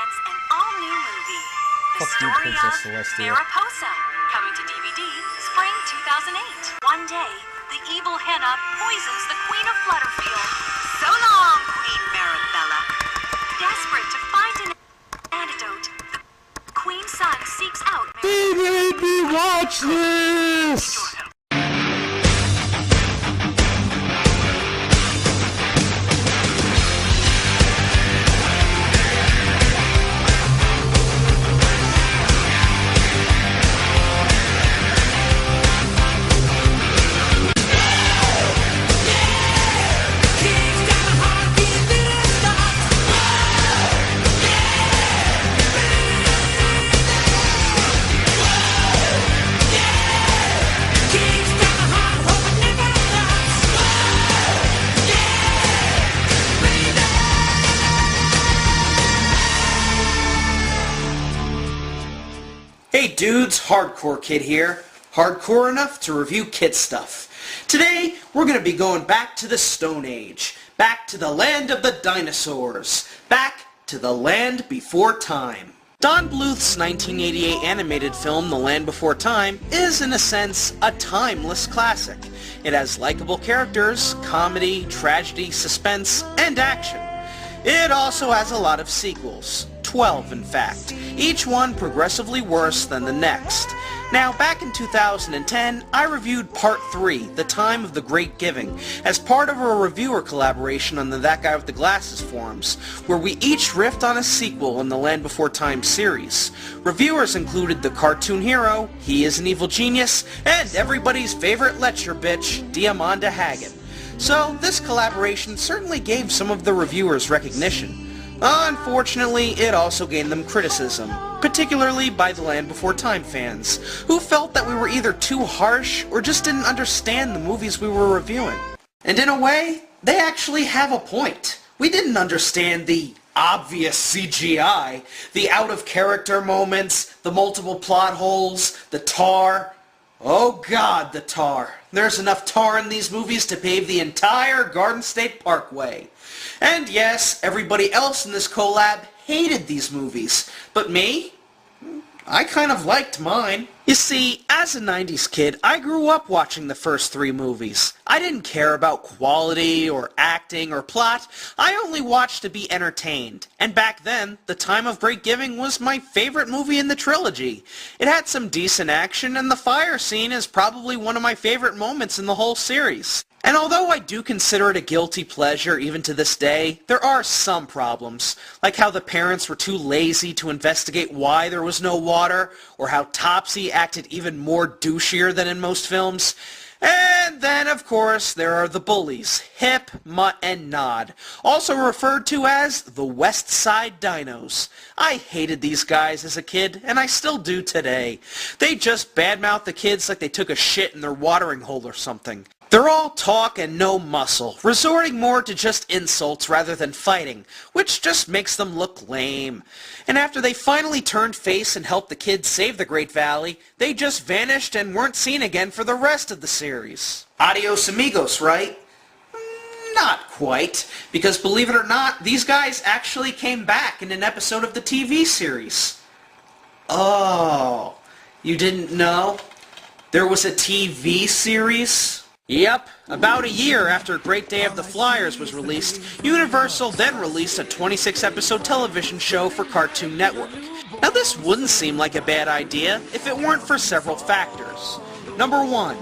presents an all-new movie. The Fuck you, story Princess of Celestia. Mariposa, coming to DVD spring 2008. One day, the evil henna poisons the Queen of Flutterfield. So long, Queen Marabella. Desperate to find an antidote, the Queen's son seeks out... They made me watch this! Hey dudes, Hardcore Kid here. Hardcore enough to review kid stuff. Today, we're going to be going back to the Stone Age. Back to the land of the dinosaurs. Back to the land before time. Don Bluth's 1988 animated film, The Land Before Time, is, in a sense, a timeless classic. It has likable characters, comedy, tragedy, suspense, and action. It also has a lot of sequels. 12, in fact, each one progressively worse than the next. Now, back in 2010, I reviewed Part 3, The Time of the Great Giving, as part of a reviewer collaboration on the That Guy with the Glasses forums, where we each riffed on a sequel in the Land Before Time series. Reviewers included the cartoon hero, He is an Evil Genius, and everybody's favorite lecture bitch, Diamanda Haggett. So, this collaboration certainly gave some of the reviewers recognition. Unfortunately, it also gained them criticism, particularly by the Land Before Time fans, who felt that we were either too harsh or just didn't understand the movies we were reviewing. And in a way, they actually have a point. We didn't understand the obvious CGI, the out-of-character moments, the multiple plot holes, the tar. Oh god, the tar. There's enough tar in these movies to pave the entire Garden State Parkway. And yes, everybody else in this collab hated these movies, but me? I kind of liked mine. You see, as a 90s kid, I grew up watching the first 3 movies. I didn't care about quality or acting or plot. I only watched to be entertained. And back then, The Time of Great Giving was my favorite movie in the trilogy. It had some decent action, and the fire scene is probably one of my favorite moments in the whole series. And although I do consider it a guilty pleasure even to this day, there are some problems, like how the parents were too lazy to investigate why there was no water, or how Topsy acted even more douchier than in most films. And then, of course, there are the bullies, Hip, Mutt, and Nod, also referred to as the West Side Dinos. I hated these guys as a kid, and I still do today. They just badmouth the kids like they took a shit in their watering hole or something. They're all talk and no muscle, resorting more to just insults rather than fighting, which just makes them look lame. And after they finally turned face and helped the kids save the Great Valley, they just vanished and weren't seen again for the rest of the series. Adios amigos, right? Not quite, because believe it or not, these guys actually came back in an episode of the TV series. Oh, you didn't know? There was a TV series? Yep, about a year after Great Day of the Flyers was released, Universal then released a 26-episode television show for Cartoon Network. Now this wouldn't seem like a bad idea if it weren't for several factors. Number 1,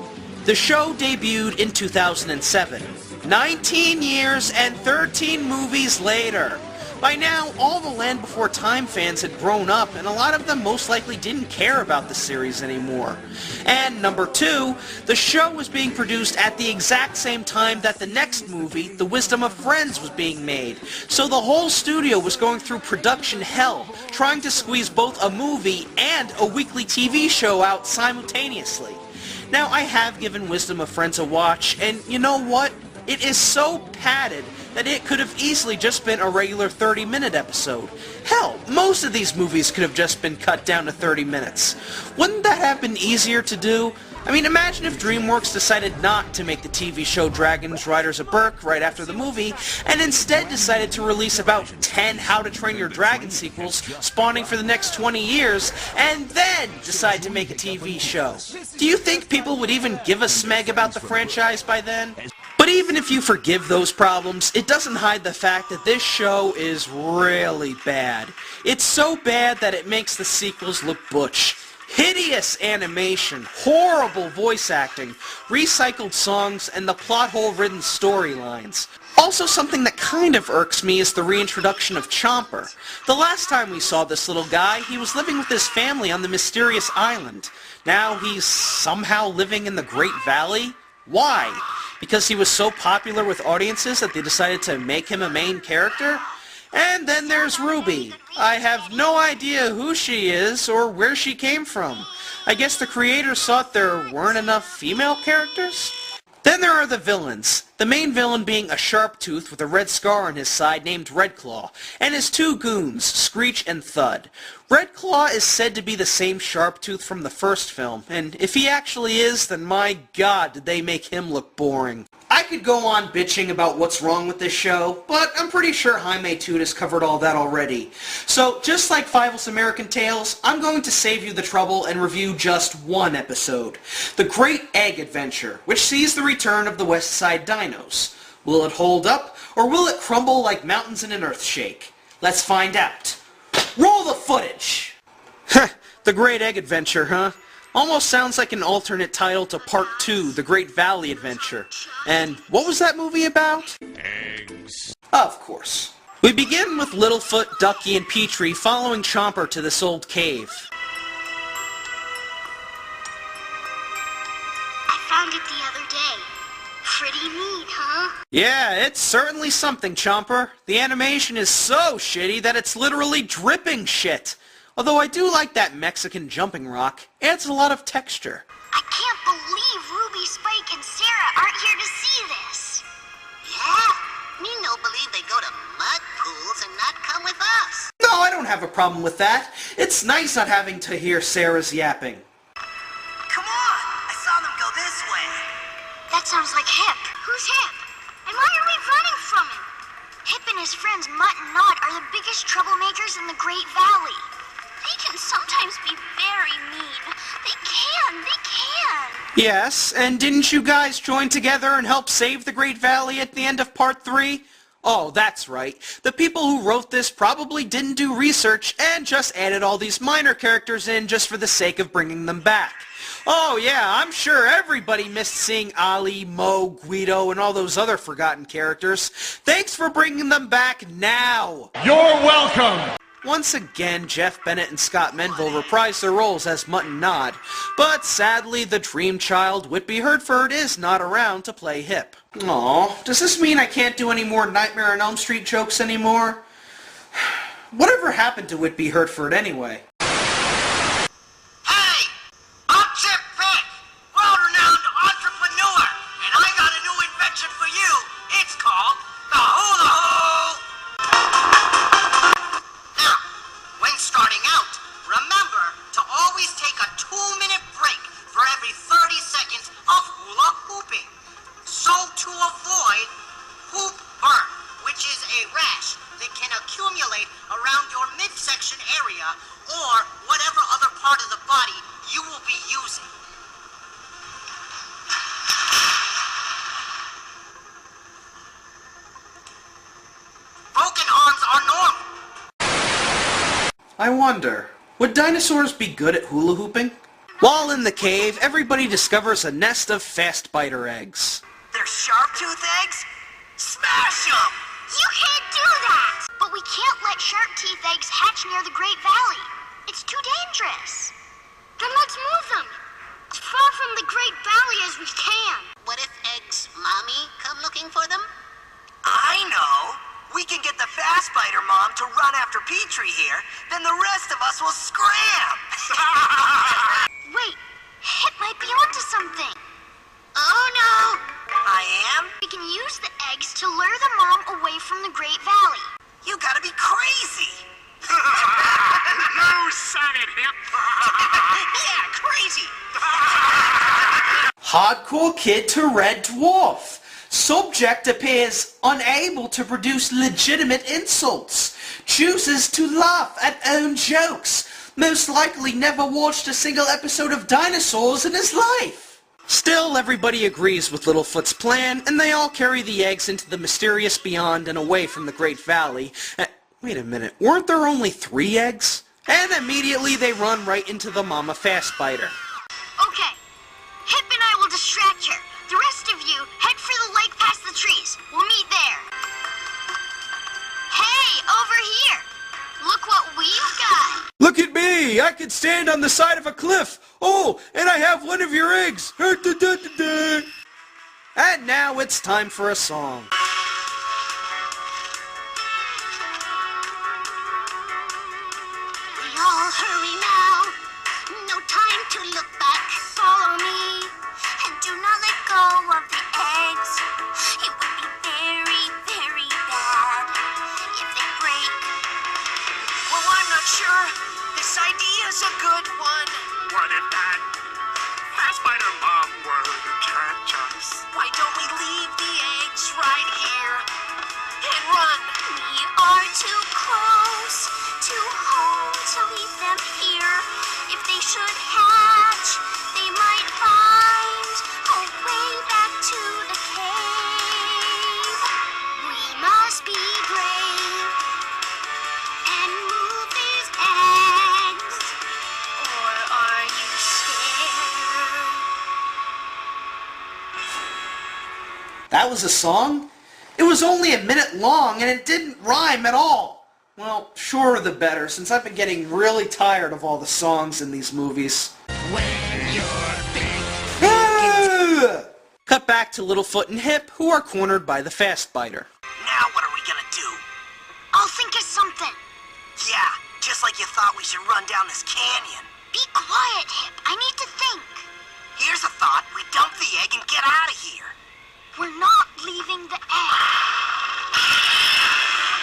the show debuted in 2007. 19 years and 13 movies later. By now, all the Land Before Time fans had grown up, and a lot of them most likely didn't care about the series anymore. And number 2, the show was being produced at the exact same time that the next movie, The Wisdom of Friends, was being made. So the whole studio was going through production hell, trying to squeeze both a movie and a weekly TV show out simultaneously. Now, I have given Wisdom of Friends a watch, and you know what? It is so padded that it could have easily just been a regular 30-minute episode. Hell, most of these movies could have just been cut down to 30 minutes. Wouldn't that have been easier to do? I mean, imagine if DreamWorks decided not to make the TV show Dragons Riders of Berk right after the movie, and instead decided to release about 10 How to Train Your Dragon sequels spawning for the next 20 years, and then decide to make a TV show. Do you think people would even give a smeg about the franchise by then? But even if you forgive those problems, it doesn't hide the fact that this show is really bad. It's so bad that it makes the sequels look butch. Hideous animation, horrible voice acting, recycled songs, and the plot hole-ridden storylines. Also, something that kind of irks me is the reintroduction of Chomper. The last time we saw this little guy, he was living with his family on the mysterious island. Now he's somehow living in the Great Valley? Why? Because he was so popular with audiences that they decided to make him a main character? And then there's Ruby. I have no idea who she is or where she came from. I guess the creators thought there weren't enough female characters? Then there are the villains. The main villain being a Sharptooth with a red scar on his side named Redclaw, and his two goons, Screech and Thud. Redclaw is said to be the same Sharptooth from the first film, and if he actually is, then my god, did they make him look boring. I could go on bitching about what's wrong with this show, but I'm pretty sure Jaime Toot has covered all that already. So, just like Fievel's American Tales, I'm going to save you the trouble and review just one episode. The Great Egg Adventure, which sees the return of the West Side Dinos. Will it hold up, or will it crumble like mountains in an earthshake? Let's find out. Roll the footage! Heh, The Great Egg Adventure, huh? Almost sounds like an alternate title to Part 2, The Great Valley Adventure. And what was that movie about? Eggs. Of course. We begin with Littlefoot, Ducky, and Petrie following Chomper to this old cave. I found it the other day. Pretty neat, huh? Yeah, it's certainly something, Chomper. The animation is so shitty that it's literally dripping shit. Although I do like that Mexican jumping rock. Adds a lot of texture. I can't believe Ruby, Spike, and Sarah aren't here to see this. Yeah, me no believe they go to mud pools and not come with us. No, I don't have a problem with that. It's nice not having to hear Sarah's yapping. Come on! I saw them go this way. That sounds like Hip. Who's Hip? And why are we running from him? Hip and his friends Mutt and Nod are the biggest troublemakers in the Great Valley. They can sometimes be very mean. They can. Yes, and didn't you guys join together and help save the Great Valley at the end of Part 3? Oh, that's right. The people who wrote this probably didn't do research and just added all these minor characters in just for the sake of bringing them back. Oh yeah, I'm sure everybody missed seeing Ali, Mo, Guido, and all those other forgotten characters. Thanks for bringing them back now! You're welcome! Once again, Jeff Bennett and Scott Menville reprise their roles as Mutt and Nod, but sadly the dream child, Whitby Hertford, is not around to play Hip. Aw, does this mean I can't do any more Nightmare on Elm Street jokes anymore? Whatever happened to Whitby Hertford anyway? Hey! I'm Chip Pick, world-renowned entrepreneur, and I got a new invention for you. It's called the Hula Hole! Now, when starting out, remember to always take a 2-minute break for every 30 seconds of hula hooping. So to avoid hoop burn, which is a rash that can accumulate around your midsection area or whatever other part of the body you will be using. Broken arms are normal. I wonder, would dinosaurs be good at hula hooping? While in the cave, everybody discovers a nest of fast biter eggs. They're sharp-tooth eggs? Smash them! You can't do that! But we can't let sharp teeth eggs hatch near the Great Valley. It's too dangerous. Then let's move them as far from the Great Valley as we can. What if Egg's mommy come looking for them? I know! We can get the fast biter mom to run after Petrie here, then the rest of us will scram! Wait, Hip might be onto something. Oh no! I am? We can use the eggs to lure the mom away from the Great Valley. You gotta be crazy! You said it, Hip! Yeah, crazy! Hardcore Kid to Red Dwarf. Subject appears unable to produce legitimate insults. Chooses to laugh at own jokes. Most likely never watched a single episode of Dinosaurs in his life. Still, everybody agrees with Littlefoot's plan, and they all carry the eggs into the mysterious beyond and away from the Great Valley. Wait a minute, weren't there only 3 eggs? And immediately they run right into the Mama Fastbiter. Okay, Hip and I will distract her. The rest of you, head for the lake past the trees. We'll meet there. Hey, over here. Look what we've got. Look at me! I can stand on the side of a cliff! Oh, and I have one of your eggs! And now it's time for a song. We all hurry now. No time to look back. Follow me, and do not let go of the eggs. It would be very, very bad if they break. Well, I'm not sure. This idea's a good one. What if that Fastbiter Mom were to catch us? Why don't we leave the eggs right here and run? We are too close to home to leave them here. If they should hatch, they might find a way back to the cave. We must be brave and move these eggs. Or are you scared? That was a song? It was only a minute long and it didn't rhyme at all. Well, sure the better, since I've been getting really tired of all the songs in these movies. Cut back to Littlefoot and Hip, who are cornered by the Fastbiter. Now what are we gonna do? I'll think of something. Yeah, just like you thought we should run down this canyon. Be quiet, Hip. I need to think. Here's a thought. We dump the egg and get out of here. We're not leaving the egg.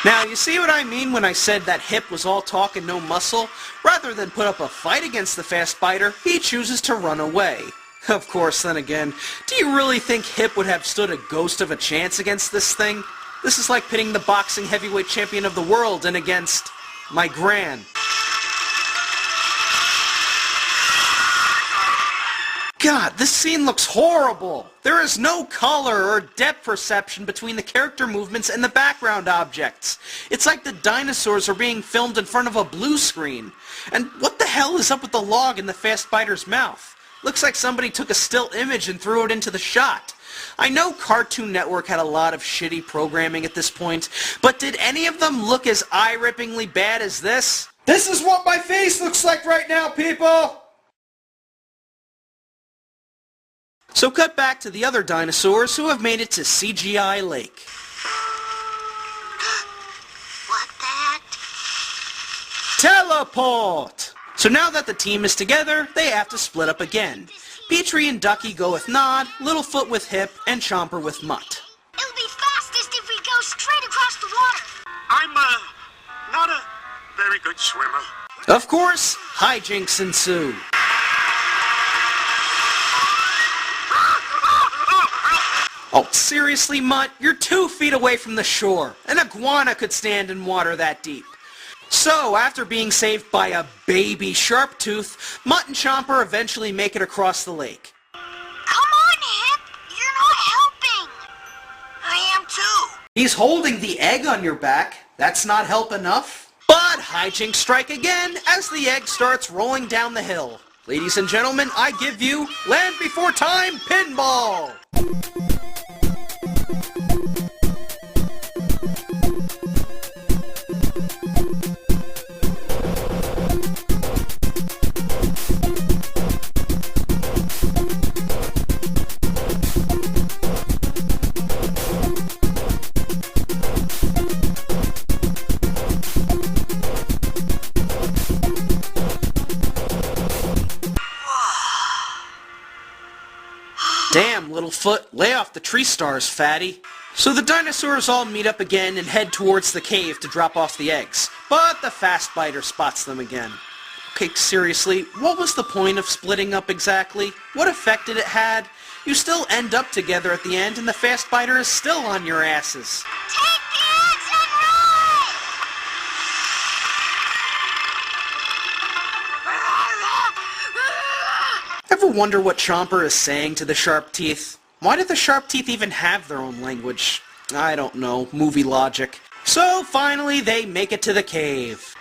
Now, you see what I mean when I said that Hip was all talk and no muscle? Rather than put up a fight against the Fastbiter, he chooses to run away. Of course, then again, do you really think Hip would have stood a ghost of a chance against this thing? This is like pitting the boxing heavyweight champion of the world and against my gran. God, this scene looks horrible! There is no color or depth perception between the character movements and the background objects. It's like the dinosaurs are being filmed in front of a blue screen. And what the hell is up with the log in the Fastbiter's mouth? Looks like somebody took a still image and threw it into the shot. I know Cartoon Network had a lot of shitty programming at this point, but did any of them look as eye-rippingly bad as this? This is what my face looks like right now, people! So cut back to the other dinosaurs who have made it to CGI Lake. What that? Teleport! So now that the team is together, they have to split up again. Petrie and Ducky go with Nod, Littlefoot with Hip, and Chomper with Mutt. It'll be fastest if we go straight across the water. I'm, not a very good swimmer. Of course, hijinks ensue. Oh, seriously, Mutt? You're 2 feet away from the shore. An iguana could stand in water that deep. So, after being saved by a baby Sharptooth, Mutt and Chomper eventually make it across the lake. Come on, Hip. You're not helping. I am too. He's holding the egg on your back. That's not help enough. But hijinks strike again as the egg starts rolling down the hill. Ladies and gentlemen, I give you Land Before Time Pinball! Damn, Littlefoot, lay off the tree stars, fatty. So the dinosaurs all meet up again and head towards the cave to drop off the eggs, but the Fastbiter spots them again. Okay, seriously, what was the point of splitting up exactly? What effect did it had? you still end up together at the end and the fast biter is still on your asses. Take the axe and run! Ever wonder what Chomper is saying to the Sharp Teeth? Why do the Sharp Teeth even have their own language? I don't know, movie logic. So finally they make it to the cave.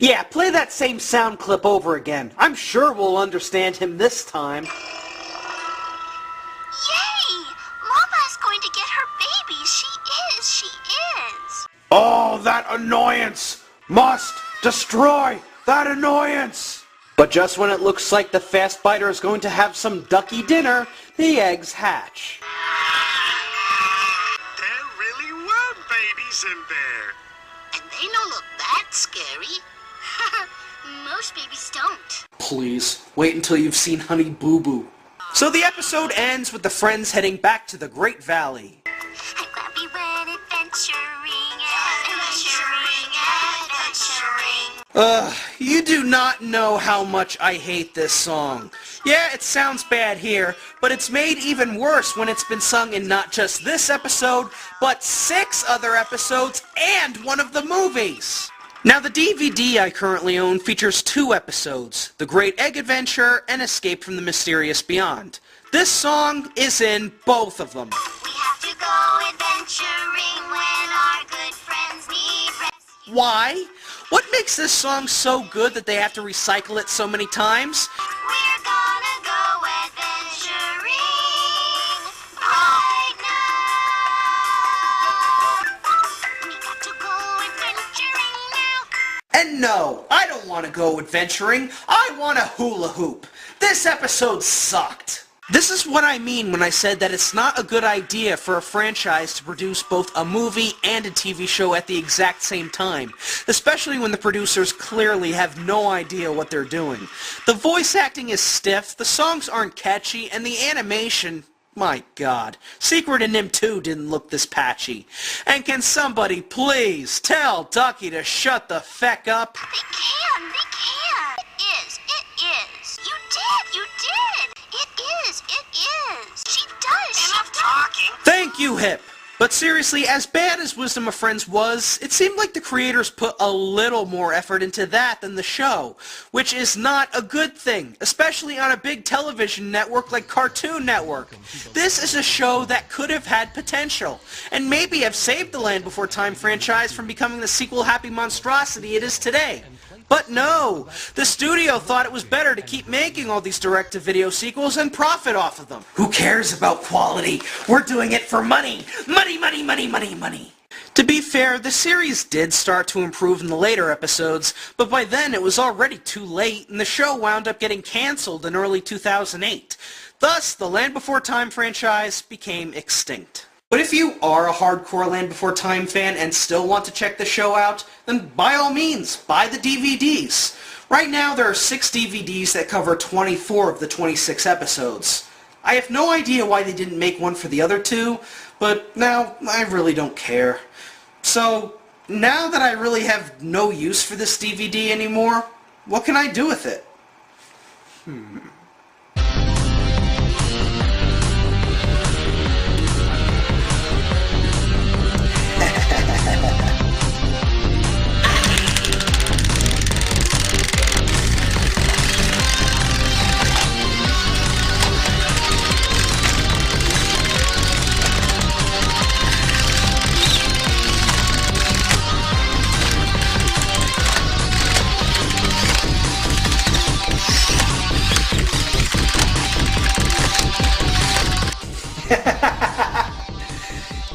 Yeah, play that same sound clip over again. I'm sure we'll understand him this time. Yay! Mama's going to get her baby. She is. Oh, that annoyance! Must destroy that annoyance! But just when it looks like the fast biter is going to have some ducky dinner, the eggs hatch. There really were babies in there. And they don't look that scary. Most babies don't. Please, wait until you've seen Honey Boo Boo. So the episode ends with the friends heading back to the Great Valley. I'm glad we went adventuring. You do not know how much I hate this song. Yeah, it sounds bad here, but it's made even worse when it's been sung in not just this episode, but 6 other episodes and one of the movies. Now, the DVD I currently own features 2 episodes, The Great Egg Adventure and Escape from the Mysterious Beyond. This song is in both of them. We have to go adventuring when our good friends need rescue. Why? What makes this song so good that they have to recycle it so many times? We're gonna go adventuring right now. We got to go adventuring now. And no, I don't want to go adventuring. I want to hula hoop. This episode sucked. This is what I mean when I said that it's not a good idea for a franchise to produce both a movie and a TV show at the exact same time, especially when the producers clearly have no idea what they're doing. The voice acting is stiff, the songs aren't catchy, and the animation, my god, Secret of Nim 2 didn't look this patchy. And can somebody please tell Ducky to shut the feck up? They can. It is. You did. It is. She does. Enough talking. Thank you, Hip! But seriously, as bad as Wisdom of Friends was, it seemed like the creators put a little more effort into that than the show, which is not a good thing, especially on a big television network like Cartoon Network. This is a show that could have had potential, and maybe have saved the Land Before Time franchise from becoming the sequel-happy monstrosity it is today. But no! The studio thought it was better to keep making all these direct-to-video sequels and profit off of them. Who cares about quality? We're doing it for money! Money, money, money, money, money! To be fair, the series did start to improve in the later episodes, but by then it was already too late, and the show wound up getting cancelled in early 2008. Thus, the Land Before Time franchise became extinct. But if you are a hardcore Land Before Time fan and still want to check the show out, then by all means, buy the DVDs. Right now there are 6 DVDs that cover 24 of the 26 episodes. I have no idea why they didn't make one for the other 2, but now I really don't care. So, now that I really have no use for this DVD anymore, what can I do with it?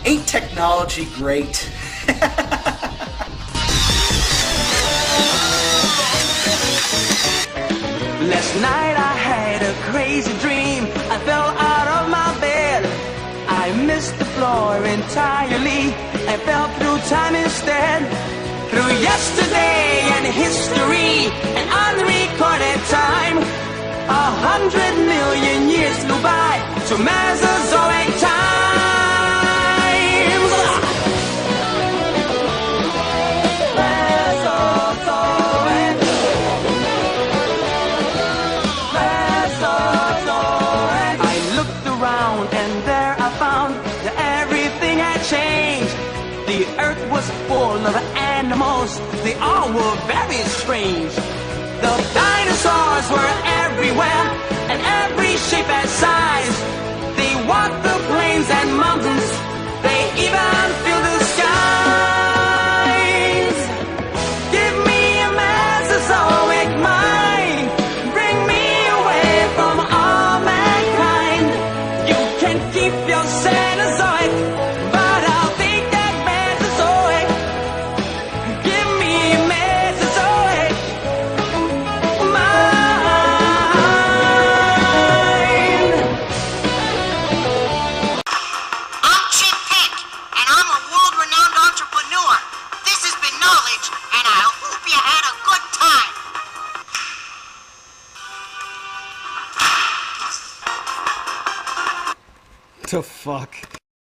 Ain't technology great? Last night I had a crazy dream. I fell out of my bed. I missed the floor entirely. I fell through time instead. Through yesterday and history and unrecorded time. 100 million years flew by to Mesozoic times. Mesozoic. The earth was full of animals, they all were very strange. The dinosaurs were everywhere, and every shape and size. They walked the plains and mountains, they even filled the skies. Give me a Mesozoic mind, bring me away from all mankind. You can keep your Cenozoic, but I'll take that Mesozoic. Give me a Mesozoic mind. I'm Chip Pick, and I'm a world-renowned entrepreneur. This has been Knowledge, and I hope you had a good time. The fuck?